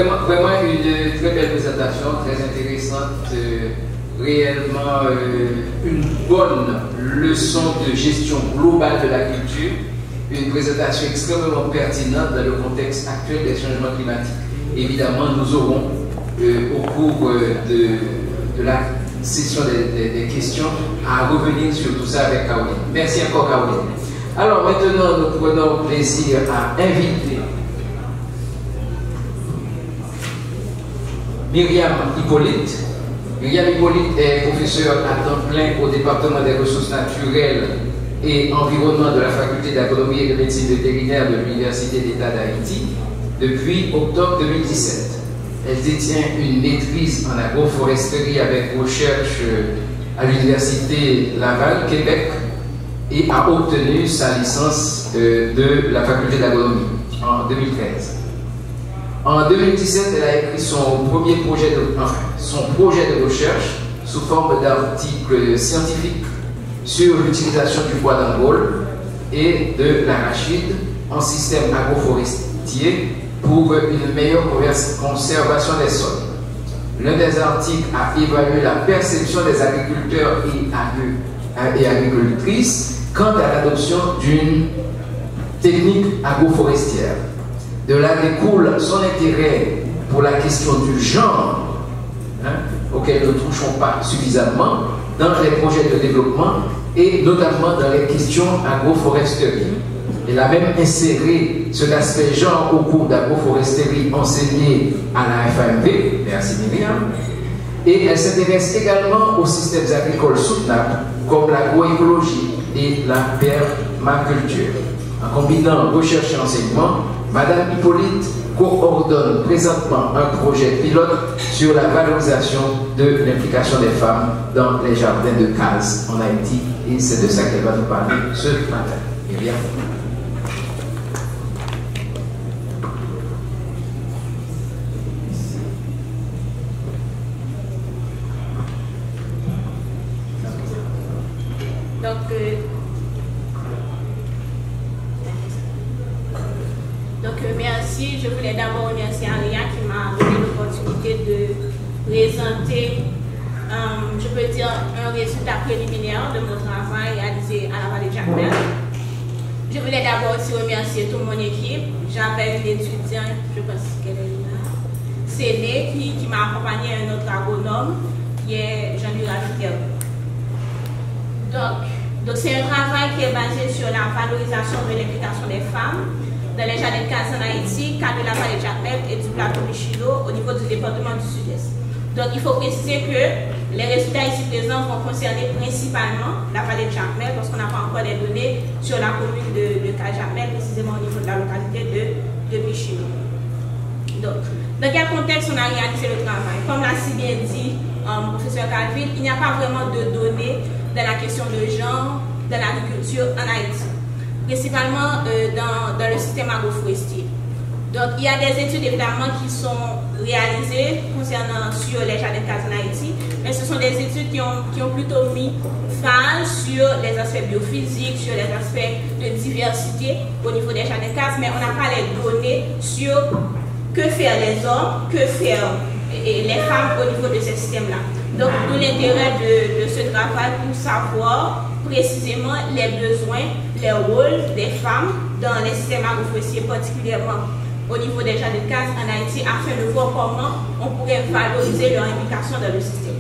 vraiment une très belle présentation, très intéressante, réellement une bonne leçon de gestion globale de la culture, une présentation extrêmement pertinente dans le contexte actuel des changements climatiques. Évidemment, nous aurons au cours de la session des questions à revenir sur tout ça avec Caroline. Merci encore Caroline. Alors maintenant, nous prenons plaisir à inviter Myriam Hippolyte. Myriam Hippolyte est professeure à temps plein au département des ressources naturelles et environnement de la faculté d'agronomie et de médecine vétérinaire de l'Université d'État d'Haïti depuis octobre 2017. Elle détient une maîtrise en agroforesterie avec recherche à l'Université Laval, Québec, et a obtenu sa licence de la faculté d'agronomie en 2013. En 2017, elle a écrit son projet de recherche sous forme d'articles scientifiques sur l'utilisation du bois d'Angole et de l'arachide en système agroforestier pour une meilleure conservation des sols. L'un des articles a évalué la perception des agriculteurs et agricultrices quant à l'adoption d'une technique agroforestière. De là découle son intérêt pour la question du genre, auquel nous ne touchons pas suffisamment dans les projets de développement et notamment dans les questions agroforesterie. Elle a même inséré cet aspect genre au cours d'agroforesterie enseigné à la FAMV, merci Myriam, et elle s'intéresse également aux systèmes agricoles soutenables comme l'agroécologie et la permaculture. En combinant recherche et enseignement, Madame Hippolyte coordonne présentement un projet pilote sur la valorisation de l'implication des femmes dans les jardins de cases en Haïti, et c'est de ça qu'elle va nous parler ce matin. Myriam. Merci. Je voulais d'abord remercier Aria qui m'a donné l'opportunité de présenter, je peux dire, un résultat préliminaire de mon travail réalisé à la Vallée de Jacmel. Je voulais d'abord aussi remercier toute mon équipe. J'avais une étudiante, je pense qu'elle est là, Céline, qui m'a accompagné à un autre agronome, qui est Jean-Louis Ravitel. Donc c'est un travail qui est basé sur la valorisation de l'implication des femmes dans les jardins de cases en Haïti, cadre de la Vallée de Jacmel et du plateau Michilo au niveau du département du Sud-Est. Donc il faut préciser que les résultats ici présents vont concerner principalement la Vallée de Jacmel parce qu'on n'a pas encore les données sur la commune de Jacmel, précisément au niveau de la localité de Michilo. Donc, dans quel contexte on a réalisé le travail? Comme l'a si bien dit professeur Calvin, il n'y a pas vraiment de données dans la question de genre dans l'agriculture en Haïti, principalement dans le système agroforestier. Donc, il y a des études évidemment qui sont réalisées concernant sur les jardins de cases en Haïti, mais ce sont des études qui ont plutôt mis phase sur les aspects biophysiques, sur les aspects de diversité au niveau des jardins de cases, mais on n'a pas les données sur que faire les hommes, que faire les femmes au niveau de ce système-là. Donc, d'où l'intérêt de ce travail pour savoir précisément les besoins, les rôles des femmes dans les systèmes agroforestiers, particulièrement au niveau des jardins de cases en Haïti, afin de voir comment on pourrait valoriser leur implication dans le système.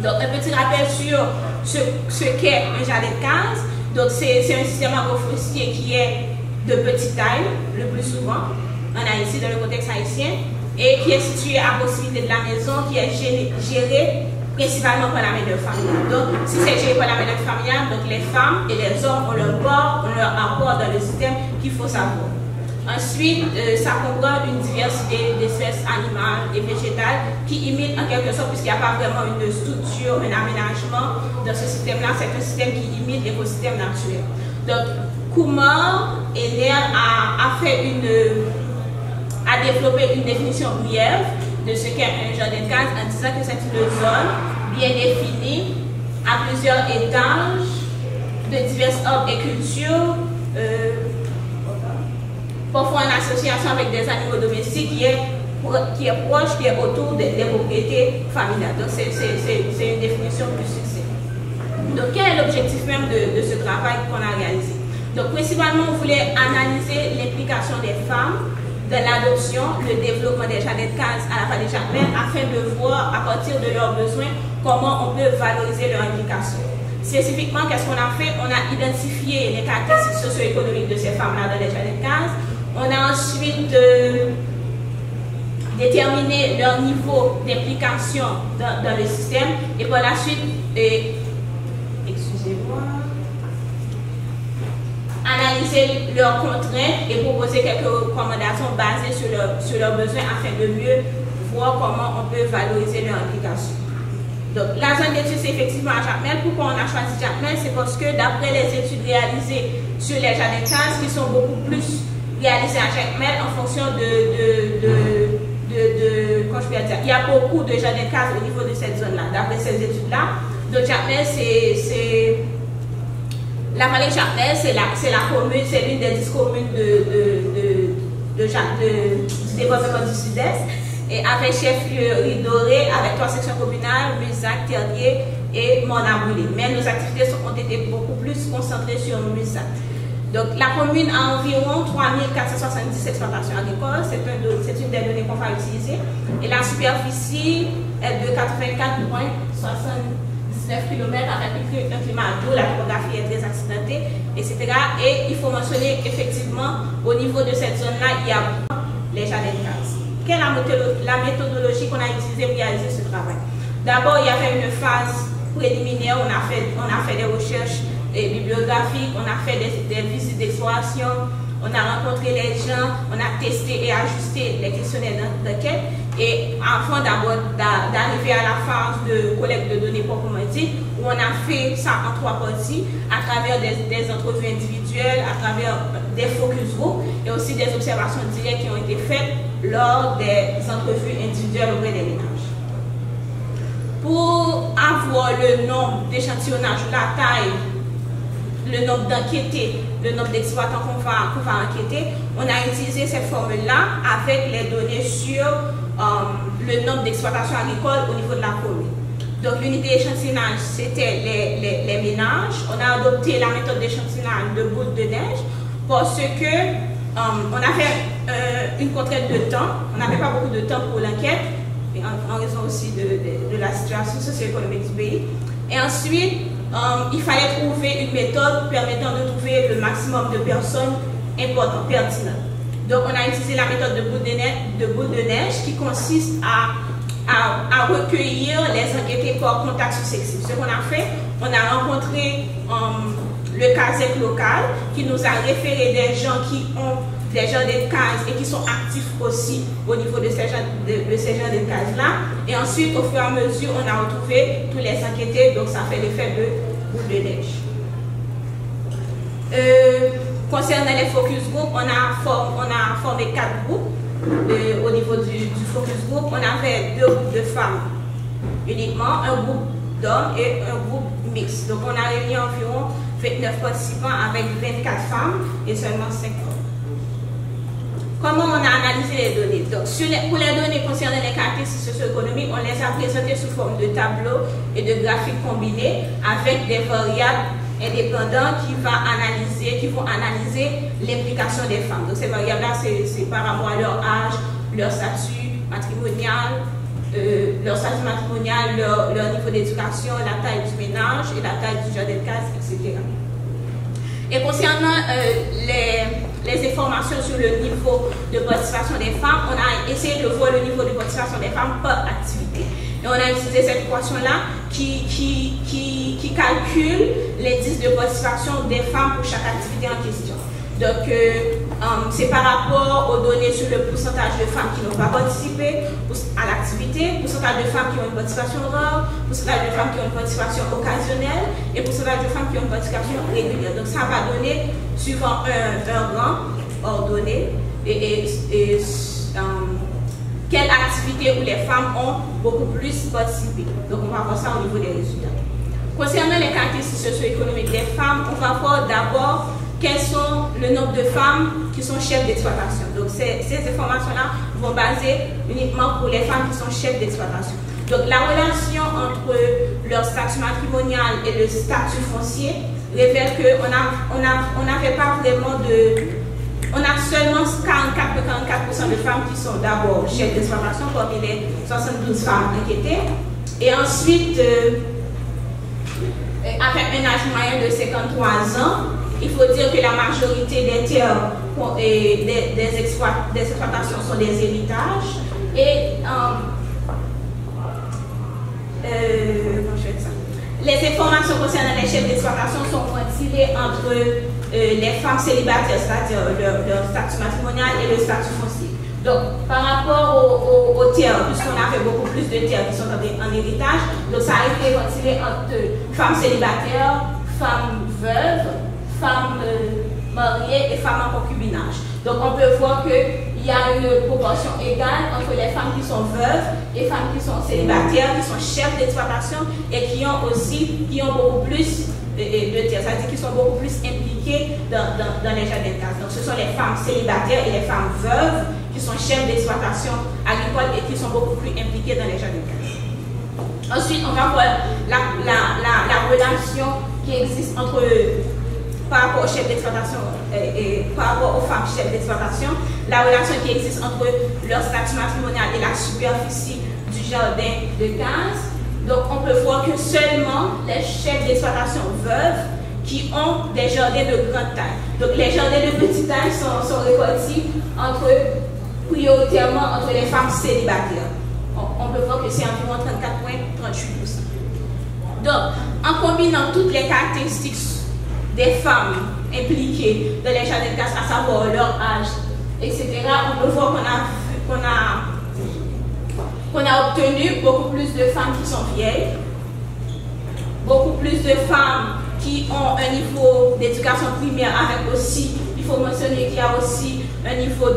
Donc, un petit rappel sur ce qu'est un jardin de cases. Donc, c'est un système agroforestier qui est de petite taille, le plus souvent, en Haïti, dans le contexte haïtien, et qui est situé à proximité de la maison, qui est géré principalement par la main-d'œuvre familiale. Donc, si c'est géré par la main-d'œuvre familiale, donc les femmes et les hommes ont leur apport dans le système qu'il faut savoir. Ensuite, ça comprend une diversité d'espèces animales et végétales qui imitent en quelque sorte, puisqu'il n'y a pas vraiment une structure, un aménagement dans ce système-là, c'est un système qui imite l'écosystème naturel. Donc, Kumar a développé une définition briève de ce qu'est un jardin de cases en disant que c'est une zone bien définie à plusieurs étages de diverses arbres et cultures, parfois en association avec des animaux domestiques, qui est qui est proche, qui est autour des propriétés familiales. Donc c'est une définition plus succincte. Donc quel est l'objectif même de ce travail qu'on a réalisé? Donc principalement, on voulait analyser l'implication des femmes dans l'adoption, le développement des jardins de cases à la vallée Jacmel afin de voir à partir de leurs besoins comment on peut valoriser leur implication. Spécifiquement, qu'est-ce qu'on a fait? On a identifié les caractéristiques socio-économiques de ces femmes-là dans les jardins de cases. On a ensuite déterminé leur niveau d'implication dans le système et par la suite, analyser leurs contraintes et proposer quelques recommandations basées sur leurs besoins afin de mieux voir comment on peut valoriser leur implication. Donc, la zone d'études, c'est effectivement à Jacmel. Pourquoi on a choisi Jacmel? C'est parce que d'après les études réalisées sur les jardins de cases, qui sont beaucoup plus réalisées à Jacmel en fonction comment je peux dire, il y a beaucoup de jardins de cases au niveau de cette zone-là, d'après ces études-là. Donc, Jacmel, la vallée Jacmel, c'est la commune, c'est l'une des 10 communes du département du Sud-Est. Et avec chef-lieu Ridoré, avec 3 sections communales, Musac, Terrier et Monabrulé. Mais nos activités ont été beaucoup plus concentrées sur Musac. Donc la commune a environ 3470 exploitations agricoles, c'est une des données qu'on va utiliser. Et la superficie est de 84,79 km avec un climat doux, la topographie est très accidentée, etc. Et il faut mentionner effectivement, au niveau de cette zone-là, il y a les jardins de cases. Quelle est la méthodologie qu'on a utilisée pour réaliser ce travail? D'abord, il y avait une phase préliminaire, on a fait des recherches bibliographiques, on a fait des visites d'exploration, on a rencontré les gens, on a testé et ajusté les questionnaires d'enquête. Et avant d'arriver à la phase de collecte de données proprement dit, où on a fait ça en 3 parties, à travers des entrevues individuelles, à travers des focus group et aussi des observations directes qui ont été faites lors des entrevues individuelles auprès des ménages. Pour avoir le nombre d'échantillonnages, la taille, le nombre d'enquêtés, le nombre d'exploitants qu'on va enquêter, on a utilisé cette formule-là avec les données sur le nombre d'exploitations agricoles au niveau de la commune. Donc l'unité d'échantillonnage, c'était les ménages. On a adopté la méthode d'échantillonnage de boule de neige parce que on avait une contrainte de temps. On n'avait pas beaucoup de temps pour l'enquête, en raison aussi de la situation socio-économique du pays. Et ensuite, il fallait trouver une méthode permettant de trouver le maximum de personnes importantes, pertinentes. Donc, on a utilisé la méthode de boule de neige qui consiste à recueillir les enquêtés par contact successif. Ce qu'on a fait, on a rencontré le CASEC local qui nous a référé des gens qui ont des jardins de cases et qui sont actifs aussi au niveau de ces jardins de cases-là. Et ensuite, au fur et à mesure, on a retrouvé tous les enquêtés, donc ça fait l'effet de boule de neige. Concernant les focus group, on a formé 4 groupes au niveau du focus group. On avait 2 groupes de femmes uniquement, un groupe d'hommes et un groupe mixte. Donc on a réuni environ 29 participants avec 24 femmes et seulement 5 hommes. Comment on a analysé les données? Donc, pour les données concernant les caractéristiques socio-économiques, on les a présentées sous forme de tableaux et de graphiques combinés avec des variables indépendants qui vont analyser l'implication des femmes. Donc, ces variables-là, c'est par rapport à leur âge, leur statut matrimonial, leur niveau d'éducation, la taille du ménage et la taille du jardin de cases, etc. Et concernant les informations sur le niveau de participation des femmes, on a essayé de voir le niveau de participation des femmes par activité. Et on a utilisé cette équation-là qui calcule l'indice de participation des femmes pour chaque activité en question. Donc, c'est par rapport aux données sur le pourcentage de femmes qui n'ont pas participé à l'activité, pourcentage de femmes qui ont une participation rare, pourcentage de femmes qui ont une participation occasionnelle et pourcentage de femmes qui ont une participation régulière. Donc, ça va donner, suivant un rang ordonné, quelle activité où les femmes ont beaucoup plus participé. Donc, on va voir ça au niveau des résultats. Concernant les caractéristiques socio-économiques des femmes, on va voir d'abord quels sont le nombre de femmes qui sont chefs d'exploitation. Donc, ces informations-là vont baser uniquement pour les femmes qui sont chefs d'exploitation. Donc la relation entre leur statut matrimonial et le statut foncier révèle qu'on n'avait pas vraiment de... On a seulement 44% de femmes qui sont d'abord chefs d'exploitation parmi les 72 femmes enquêtées. Et ensuite, avec un âge moyen de 53 ans, il faut dire que la majorité des terres des exploitations sont des héritages. Et les informations concernant les chefs d'exploitation sont ventilées entre les femmes célibataires, c'est-à-dire leur statut matrimonial et le statut foncier. Donc, par rapport aux terres, puisqu'on avait beaucoup plus de terres qui sont en héritage, donc ça a été ventilé entre femmes célibataires, femmes veuves, femmes mariées et femmes en concubinage. Donc, on peut voir qu'il y a une proportion égale entre les femmes qui sont veuves et femmes qui sont célibataires, qui sont chefs d'exploitation et qui ont beaucoup plus de terres, c'est-à-dire qui sont beaucoup plus impliquées dans les jardins de casse. Donc, ce sont les femmes célibataires et les femmes veuves qui sont chefs d'exploitation agricole et qui sont beaucoup plus impliquées dans les jardins de casse. Ensuite, on va voir la relation qui existe par rapport aux chefs d'exploitation et par rapport aux femmes chefs d'exploitation, la relation qui existe entre leur statut matrimonial et la superficie du jardin de casse. Donc, on peut voir que seulement les chefs d'exploitation veuves qui ont des jardins de grande taille. Donc, les jardins de petite taille sont répartis prioritairement entre les femmes célibataires. On peut voir que c'est environ 34,38%. Donc, en combinant toutes les caractéristiques des femmes impliquées dans les jardins de casse, à savoir leur âge, etc., on peut voir qu'on a obtenu beaucoup plus de femmes qui sont vieilles, beaucoup plus de femmes qui ont un niveau d'éducation primaire avec aussi, il faut mentionner qu'il y a aussi un niveau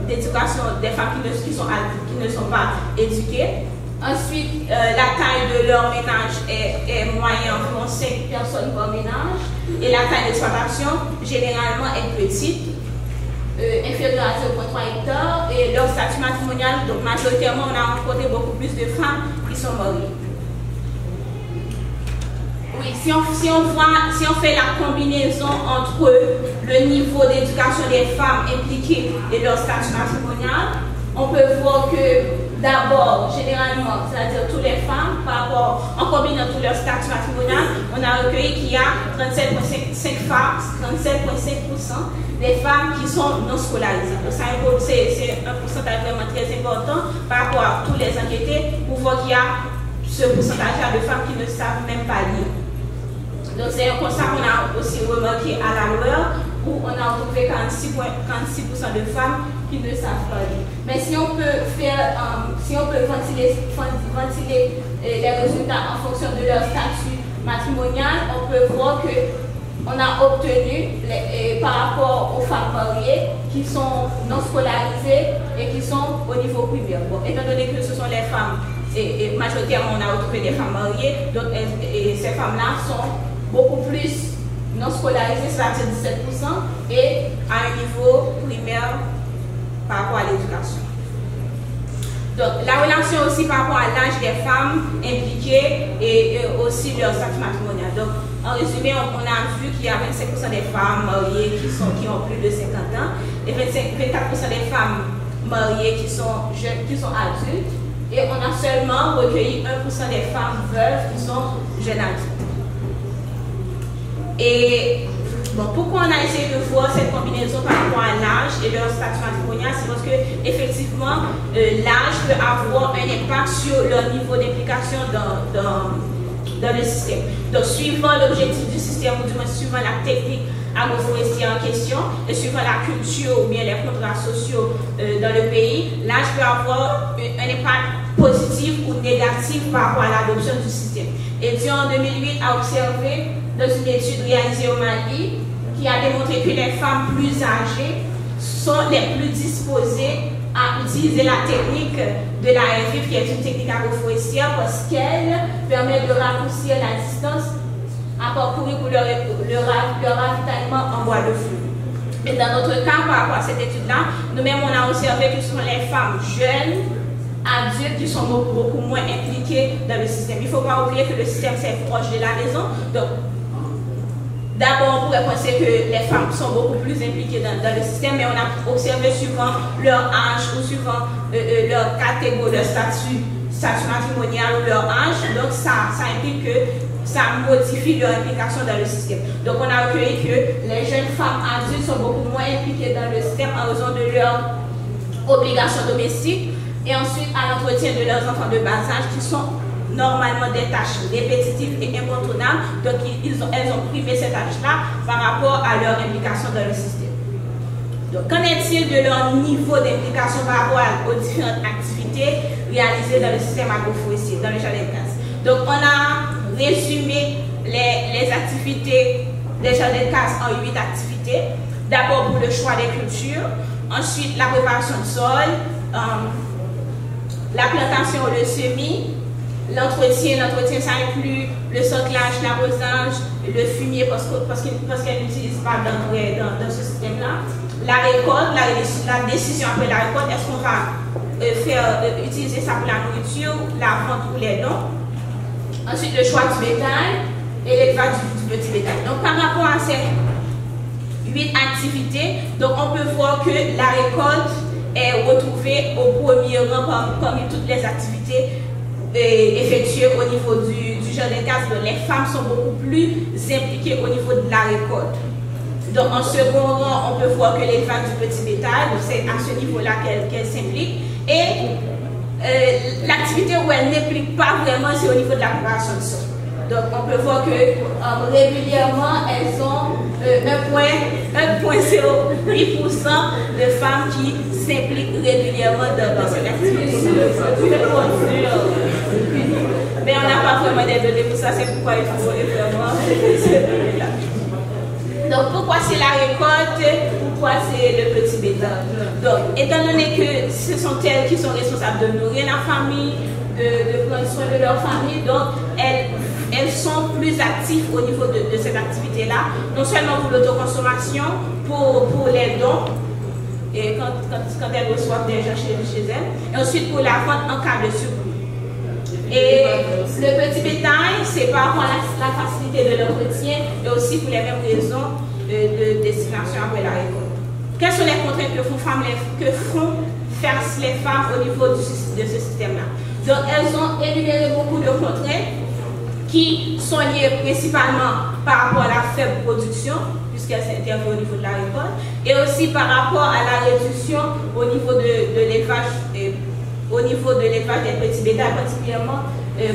d'éducation des femmes qui ne sont pas éduquées. Ensuite, la taille de leur ménage est moyenne, environ 5 personnes par ménage, et la taille d'exploitation généralement est petite, inférieure à 0,3 hectares, et leur statut matrimonial, donc majoritairement on a rencontré beaucoup plus de femmes qui sont mariées. Oui, si on fait la combinaison entre le niveau d'éducation des femmes impliquées et leur statut matrimonial, on peut voir que d'abord, généralement, c'est-à-dire toutes les femmes, en combinant tous leurs statuts matrimonial, on a recueilli qu'il y a 37,5% des femmes qui sont non scolarisées. Donc, c'est un pourcentage vraiment très important par rapport à tous les enquêtés pour voir qu'il y a ce pourcentage de femmes qui ne savent même pas lire. Donc, c'est un constat qu'on a aussi remarqué à la loi, où on a retrouvé 46% de femmes qui ne savent pas lire. Mais si on peut ventiler les résultats en fonction de leur statut matrimonial, on peut voir qu'on a obtenu par rapport aux femmes mariées qui sont non scolarisées et qui sont au niveau primaire. Bon, étant donné que ce sont les femmes, et majoritairement on a retrouvé des femmes mariées, donc ces femmes-là sont beaucoup plus non scolarisées, c'est-à-dire 17%, et à un niveau primaire par rapport à l'éducation. Donc, la relation aussi par rapport à l'âge des femmes impliquées et aussi leur statut matrimonial. Donc, en résumé, on a vu qu'il y a 25% des femmes mariées qui ont plus de 50 ans et 24% des femmes mariées qui sont jeunes, qui sont adultes, et on a seulement recueilli 1% des femmes veuves qui sont jeunes adultes. Et bon, pourquoi on a essayé de voir cette combinaison par rapport à l'âge et leur statut matrimonial? C'est parce que effectivement l'âge peut avoir un impact sur leur niveau d'implication dans le système. Donc, suivant l'objectif du système, ou du moins suivant la technique agroforestière en question, et suivant la culture ou bien les contrats sociaux dans le pays, l'âge peut avoir un impact positif ou négatif par rapport à l'adoption du système. Et Dion en 2008 a observé dans une étude réalisée au Mali qui a démontré que les femmes plus âgées sont les plus disposées à utiliser la technique de l'ARV, qui est une technique agroforestière, parce qu'elle permet de raccourcir la distance à parcourir pour leur ravitaillement en bois de feu. Et dans notre cas, par rapport à cette étude-là, nous-mêmes, on a observé que ce sont les femmes jeunes, adultes, qui sont beaucoup moins impliquées dans le système. Il ne faut pas oublier que le système, c'est proche de la maison. Donc, d'abord, on pourrait penser que les femmes sont beaucoup plus impliquées dans le système, mais on a observé suivant leur âge ou suivant leur catégorie, leur statut matrimonial ou leur âge. Donc, ça implique que ça modifie leur implication dans le système. Donc, on a recueilli que les jeunes femmes adultes sont beaucoup moins impliquées dans le système en raison de leurs obligations domestiques et ensuite à l'entretien de leurs enfants de bas âge qui sont normalement des tâches répétitives et incontournables. Donc, elles ont privé cet âge-là par rapport à leur implication dans le système. Donc, qu'en est-il de leur niveau d'implication par rapport aux différentes activités réalisées dans le système agroforestier, dans le jardin de casse? Donc, on a résumé les activités des jardins de casse en 8 activités. D'abord pour le choix des cultures, ensuite la préparation du sol, la plantation ou le semis, l'entretien ça inclut le soclage, l'arrosage, le fumier parce qu'elle n'utilise pas d'engrais dans ce système-là. La récolte, la décision après la récolte, est-ce qu'on va utiliser ça pour la nourriture, la vente ou les dons. Ensuite, le choix du bétail et l'élevage du petit bétail. Donc, par rapport à ces 8 activités, donc on peut voir que la récolte est retrouvée au premier rang parmi toutes les activités effectuées au niveau du jardin de casse. Donc, les femmes sont beaucoup plus impliquées au niveau de la récolte. Donc, en second rang, on peut voir que l'élevage du petit bétail, c'est à ce niveau-là qu'elle s'implique. Et l'activité où elle n'implique pas vraiment, c'est au niveau de la préparation du sol. Donc, on peut voir que régulièrement, elles ont 1,08% de femmes qui s'impliquent régulièrement dans cette activité. Mais on n'a pas vraiment des données pour ça, c'est pourquoi il faut vraiment ces données-là. Donc, pourquoi c'est la récolte, pourquoi c'est le petit bétail? Donc, étant donné que ce sont elles qui sont responsables de nourrir la famille, de prendre soin de leur famille, donc elles sont plus actives au niveau de cette activité-là, non seulement pour l'autoconsommation, pour les dons, et quand elles reçoivent des gens chez elles, et ensuite pour la vente en cas de surplus. Et le petit bétail, c'est par rapport à la facilité de l'entretien et aussi pour les mêmes raisons de destination après la récolte. Quelles sont les contraintes que font face les femmes au niveau de ce système-là? Donc, elles ont énuméré beaucoup de contraintes qui sont liées principalement par rapport à la faible production, puisqu'elles s'interviennent au niveau de la récolte, et aussi par rapport à la réduction au niveau de l'élevage. Au niveau de l'élevage des petits bétails, particulièrement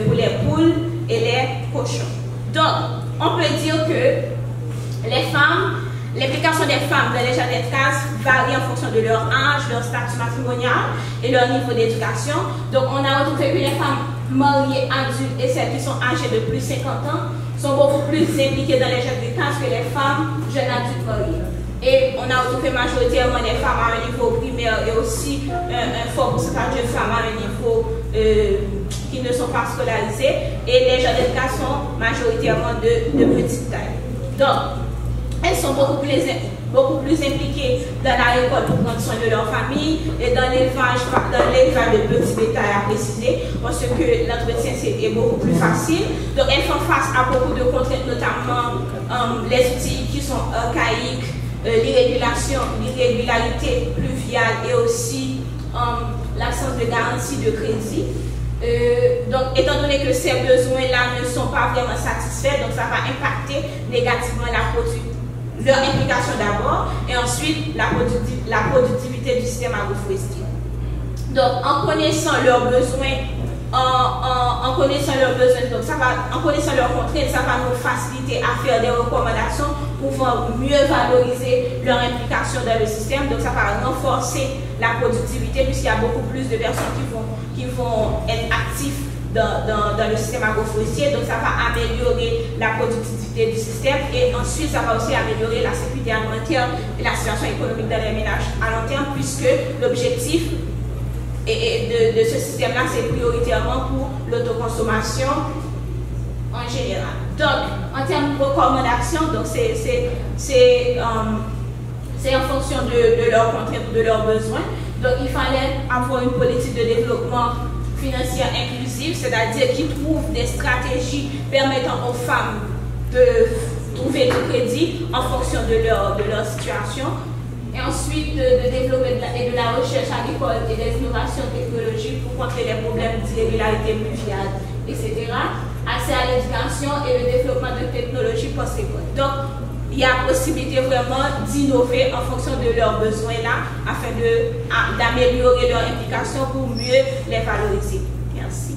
pour les poules et les cochons. Donc, on peut dire que l'implication des femmes dans les jardins de casse varie en fonction de leur âge, leur statut matrimonial et leur niveau d'éducation. Donc, on a retrouvé que les femmes mariées adultes et celles qui sont âgées de plus de 50 ans sont beaucoup plus impliquées dans les jardins de casse que les femmes jeunes adultes mariées. Et on a retrouvé majoritairement les femmes à un niveau primaire et aussi un fort pourcentage de femmes à un niveau qui ne sont pas scolarisées. Et les jardins de casse sont majoritairement de petite taille. Donc, elles sont beaucoup plus impliquées dans la récolte pour prendre soin de leur famille et dans l'élevage de petits bétail à préciser, parce que l'entretien est beaucoup plus facile. Donc, elles font face à beaucoup de contraintes, notamment les outils qui sont archaïques, l'irrégularité pluviale et aussi l'absence de garantie de crédit. Donc, étant donné que ces besoins-là ne sont pas vraiment satisfaits, donc ça va impacter négativement leur implication d'abord et ensuite la productivité du système agroforestier. Donc, en connaissant leurs besoins, en connaissant leurs besoins, donc en connaissant leurs contraintes, ça va nous faciliter à faire des recommandations pour pouvoir mieux valoriser leur implication dans le système. Donc, ça va renforcer la productivité puisqu'il y a beaucoup plus de personnes qui vont être actives dans le système agroforestier. Donc, ça va améliorer la productivité du système et ensuite, ça va aussi améliorer la sécurité alimentaire et la situation économique dans les ménages à long terme puisque l'objectif de ce système-là, c'est prioritairement pour l'autoconsommation en général. Donc, en termes de recommandations, donc c'est c'est en fonction de leurs contraintes, de leurs besoins. Donc il fallait avoir une politique de développement financier inclusive, c'est-à-dire qui trouve des stratégies permettant aux femmes de trouver du crédit en fonction de leur situation. Et ensuite de développer de la recherche agricole et des innovations technologiques pour contrer les problèmes d'irrégularité pluviale, etc. Accès à l'éducation et le développement de technologies post-école. Donc, il y a possibilité vraiment d'innover en fonction de leurs besoins là, afin d'améliorer leur implication pour mieux les valoriser. Merci.